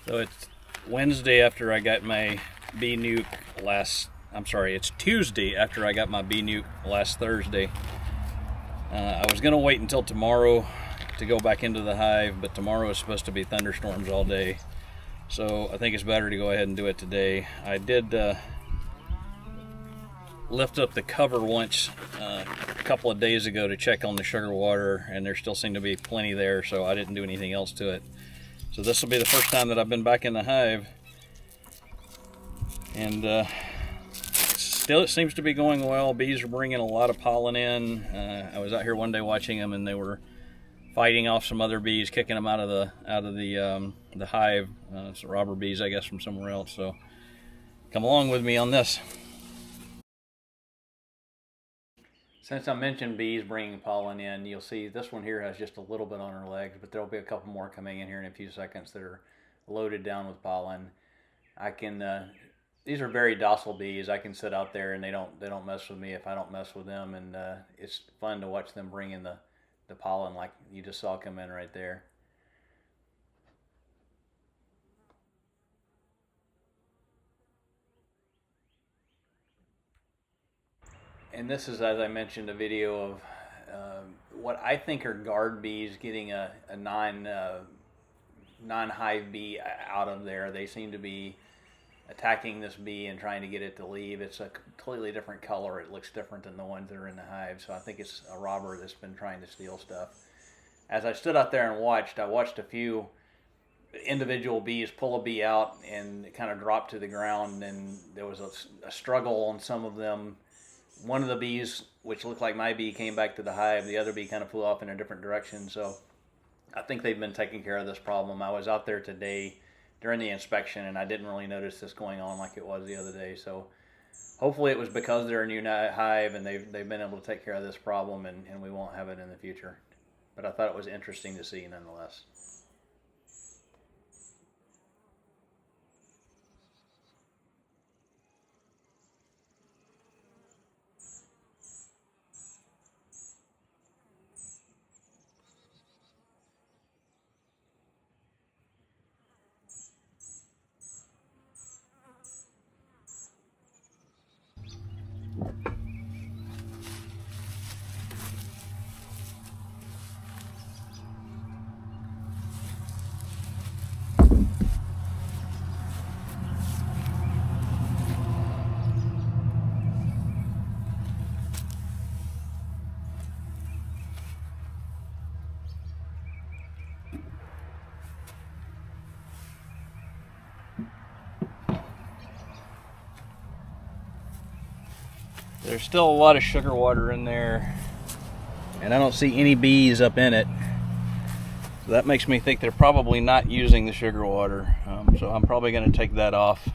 So it's Wednesday after I got my bee nuke it's Tuesday after I got my bee nuke last Thursday. I was going to wait until tomorrow to go back into the hive, but tomorrow is supposed to be thunderstorms all day. So I think it's better to go ahead and do it today. I did lift up the cover once a couple of days ago to check on the sugar water, and there still seemed to be plenty there, so I didn't do anything else to it. So this will be the first time that I've been back in the hive, and still it seems to be going well. Bees are bringing a lot of pollen in. I was out here one day watching them, and they were fighting off some other bees, kicking them out of the hive. Some robber bees, I guess, from somewhere else. So come along with me on this. Since I mentioned bees bringing pollen in, you'll see this one here has just a little bit on her legs, but there'll be a couple more coming in here in a few seconds that are loaded down with pollen. These are very docile bees. I can sit out there and they don't mess with me if I don't mess with them, and it's fun to watch them bring in the pollen like you just saw come in right there. And this is, as I mentioned, a video of what I think are guard bees getting a non-hive bee out of there. They seem to be attacking this bee and trying to get it to leave. It's a completely different color. It looks different than the ones that are in the hive. So I think it's a robber that's been trying to steal stuff. As I stood out there and watched, I watched a few individual bees pull a bee out and it kind of dropped to the ground, and there was a struggle on some of them. One of the bees, which looked like my bee, came back to the hive. The other bee kind of flew off in a different direction. So I think they've been taking care of this problem. I was out there today during the inspection, and I didn't really notice this going on like it was the other day. So hopefully it was because they're a new hive and they've been able to take care of this problem, and we won't have it in the future. But I thought it was interesting to see nonetheless. There's still a lot of sugar water in there, and I don't see any bees up in it. So that makes me think they're probably not using the sugar water. So I'm probably going to take that off.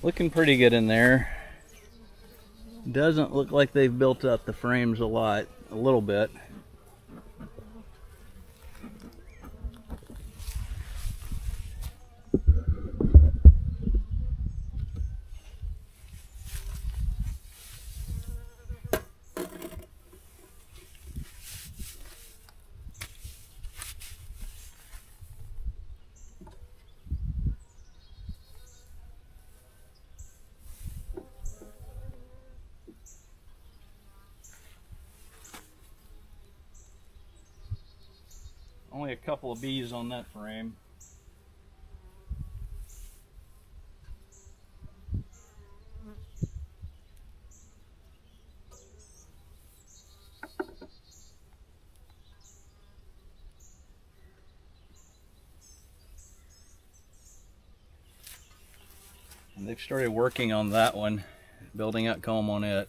Looking pretty good in there. Doesn't look like they've built up the frames a little bit. only a couple of bees on that frame. And they've started working on that one, building out comb on it.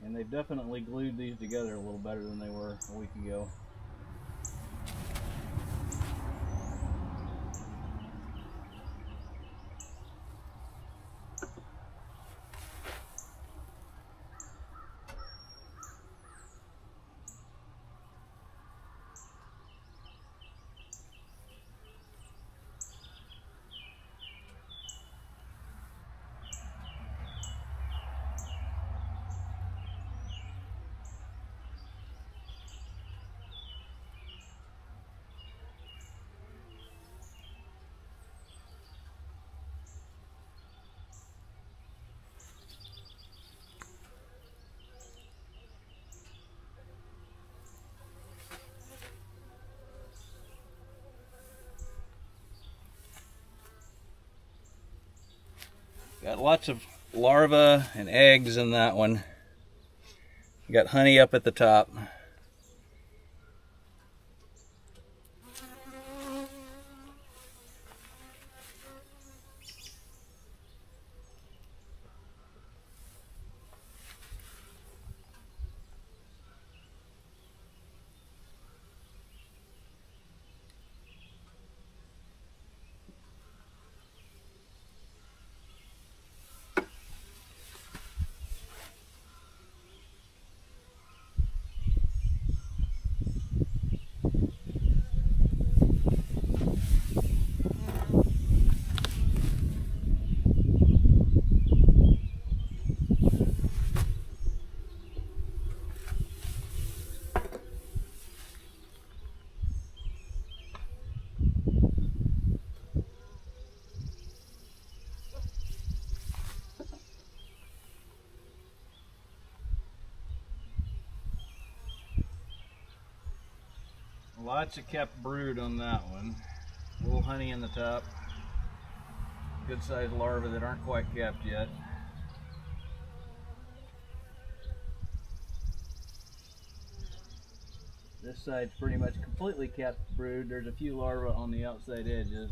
And they've definitely glued these together a little better than they were a week ago. Got lots of larvae and eggs in that one. Got honey up at the top. Lots of kept brood on that one. A little honey in the top. Good sized larvae that aren't quite kept yet. This side's pretty much completely kept brood. There's a few larvae on the outside edges.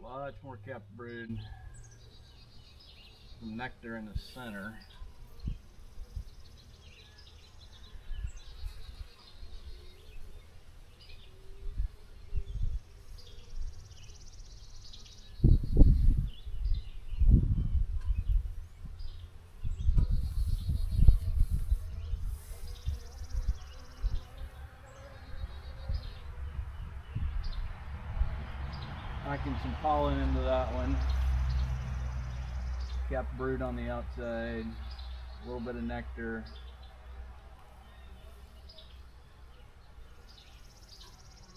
Lots more kept brood. Some nectar in the center. Packing some pollen into that one. Kept brood on the outside. A little bit of nectar.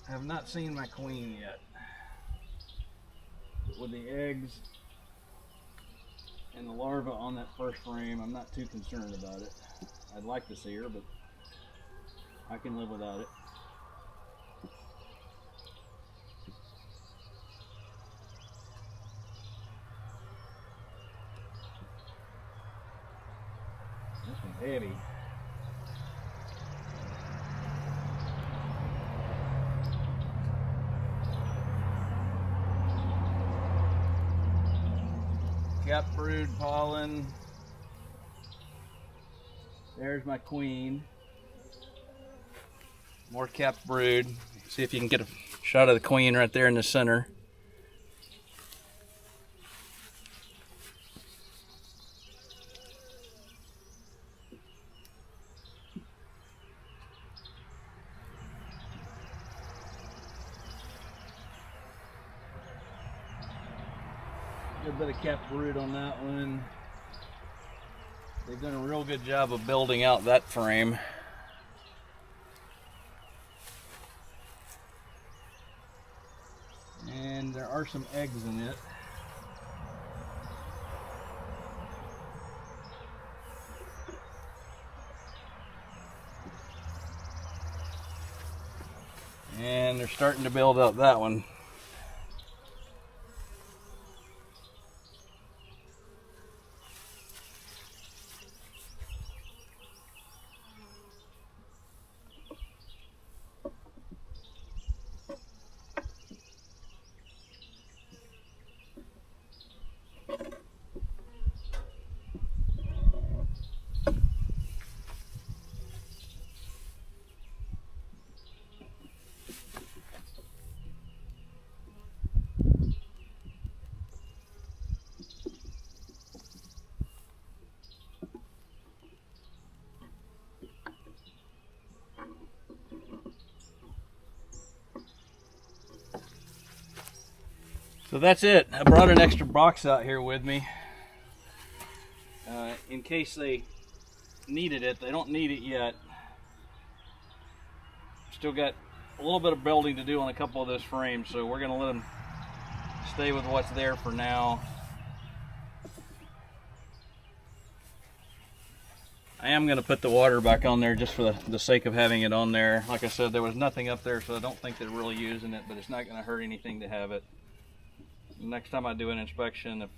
I have not seen my queen yet. But with the eggs and the larva on that first frame, I'm not too concerned about it. I'd like to see her, but I can live without it. This one's heavy. Kept brood pollen, There's my queen. More capped brood. See if you can get a shot of the queen right there in the center. Good bit of capped brood on that one. They've done a real good job of building out that frame. And there are some eggs in it. And they're starting to build up that one. So that's it. I brought an extra box out here with me in case they needed it. They don't need it yet. Still got a little bit of building to do on a couple of those frames, so we're going to let them stay with what's there for now. I am going to put the water back on there just for the sake of having it on there. Like I said, there was nothing up there, so I don't think they're really using it, but it's not going to hurt anything to have it. Next time I do an inspection, if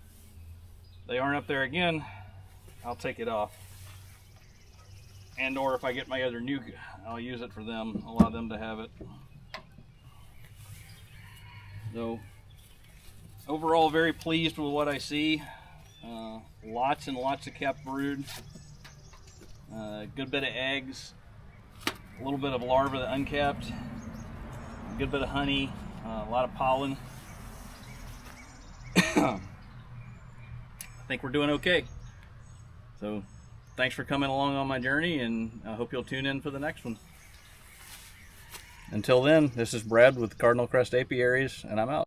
they aren't up there again, I'll take it off. And or if I get my other nuke, I'll use it for them, allow them to have it. So overall, very pleased with what I see. Lots and lots of capped brood. Good bit of eggs. A little bit of larvae that uncapped. A good bit of honey. A lot of pollen. I think we're doing okay. So thanks for coming along on my journey, and I hope you'll tune in for the next one. Until then, this is Brad with Cardinal Crest Apiaries, and I'm out.